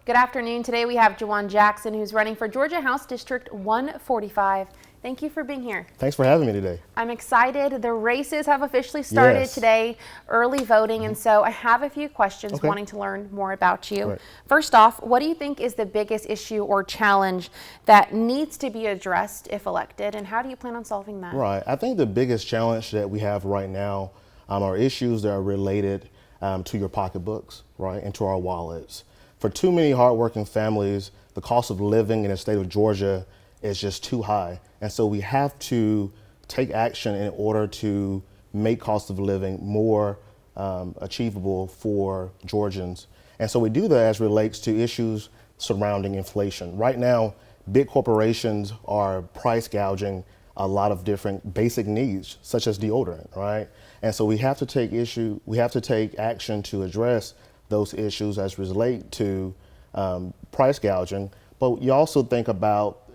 Good afternoon. Today we have Juawn Jackson, who's running for Georgia House District 145. Thank you for being here. Thanks for having me today. I'm excited. The races have officially started today, early voting, and so I have a few questions wanting to learn more about you. Right. First off, what do you think is the biggest issue or challenge that needs to be addressed if elected, and how do you plan on solving that? Right. I think the biggest challenge that we have right now are issues that are related to your pocketbooks, right, and to our wallets. For too many hardworking families, the cost of living in the state of Georgia is just too high. And so we have to take action in order to make cost of living more achievable for Georgians. And so we do that as relates to issues surrounding inflation. Right now, big corporations are price gouging a lot of different basic needs, such as deodorant, right? And so we have to take action to address those issues as relate to price gouging. But you also think about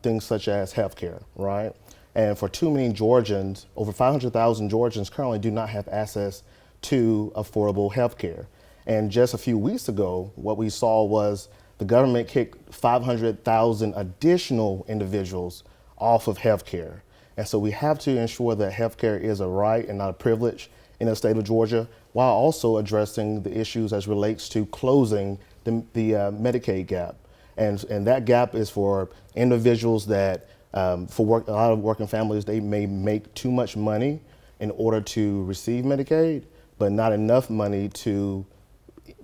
things such as healthcare, right? And for too many Georgians, over 500,000 Georgians currently do not have access to affordable healthcare. And just a few weeks ago, what we saw was the government kicked 500,000 additional individuals off of healthcare. And so we have to ensure that healthcare is a right and not a privilege in the state of Georgia, while also addressing the issues as relates to closing the Medicaid gap. And that gap is for individuals that, a lot of working families, they may make too much money in order to receive Medicaid, but not enough money to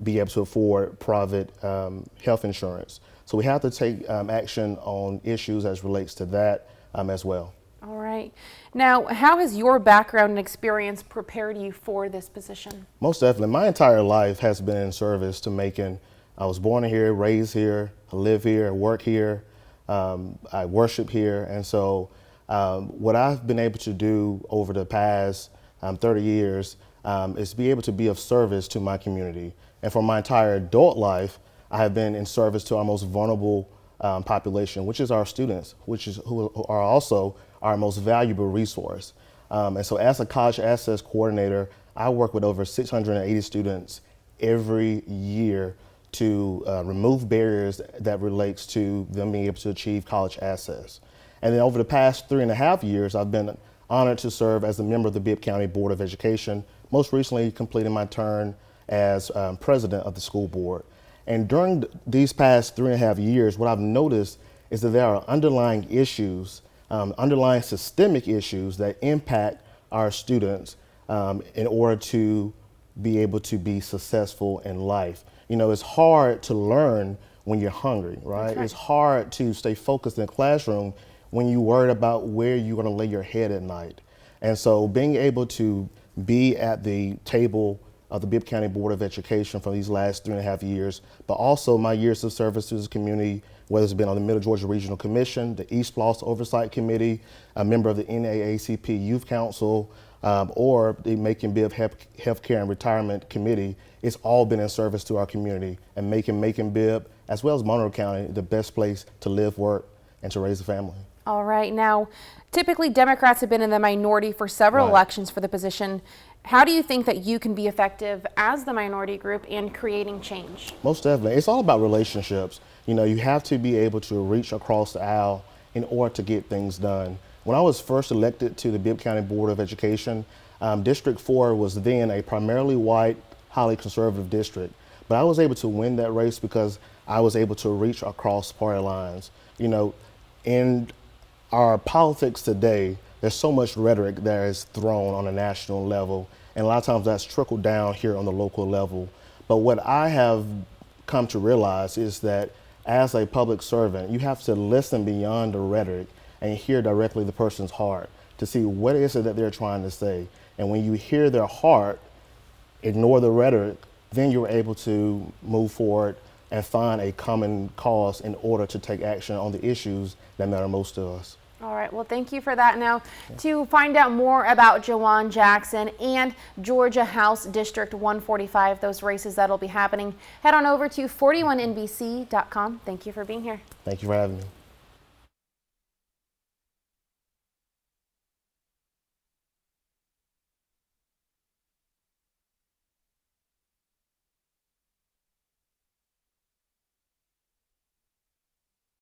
be able to afford private health insurance. So we have to take action on issues as relates to that as well. All right. Now, how has your background and experience prepared you for this position? Most definitely. My entire life has been in service to Macon. I was born here, raised here, I live here, I work here, I worship here. And so what I've been able to do over the past 30 years is be able to be of service to my community. And for my entire adult life, I have been in service to our most vulnerable population, which is our students, who are also our most valuable resource. And so as a college access coordinator, I work with over 680 students every year to remove barriers that relates to them being able to achieve college access. And then over the past 3.5 years, I've been honored to serve as a member of the Bibb County Board of Education, most recently completing my term as president of the school board. And during these past 3.5 years, what I've noticed is that there are underlying issues, underlying systemic issues that impact our students in order to be able to be successful in life. You know, it's hard to learn when you're hungry, right? It's hard to stay focused in the classroom when you're worried about where you're going to lay your head at night. And so being able to be at the table of the Bibb County Board of Education for these last 3.5 years, but also my years of service to this community, whether it's been on the Middle Georgia Regional Commission, the East Floss Oversight Committee, a member of the NAACP Youth Council, or the Macon Bibb Healthcare and Retirement Committee. It's all been in service to our community and making Macon Bibb, as well as Monroe County, the best place to live, work, and to raise a family. All right. Now, typically Democrats have been in the minority for several elections for the position. How do you think that you can be effective as the minority group in creating change? Most definitely. It's all about relationships. You know, you have to be able to reach across the aisle in order to get things done. When I was first elected to the Bibb County Board of Education, District 4 was then a primarily white, highly conservative district. But I was able to win that race because I was able to reach across party lines. You know, in our politics today, there's so much rhetoric that is thrown on a national level, and a lot of times that's trickled down here on the local level. But what I have come to realize is that as a public servant, you have to listen beyond the rhetoric and hear directly the person's heart to see what is it that they're trying to say. And when you hear their heart, ignore the rhetoric, then you're able to move forward and find a common cause in order to take action on the issues that matter most to us. All right. Well, thank you for that. Now, to find out more about Juawn Jackson and Georgia House District 145, those races that'll be happening, head on over to 41nbc.com. Thank you for being here. Thank you for having me.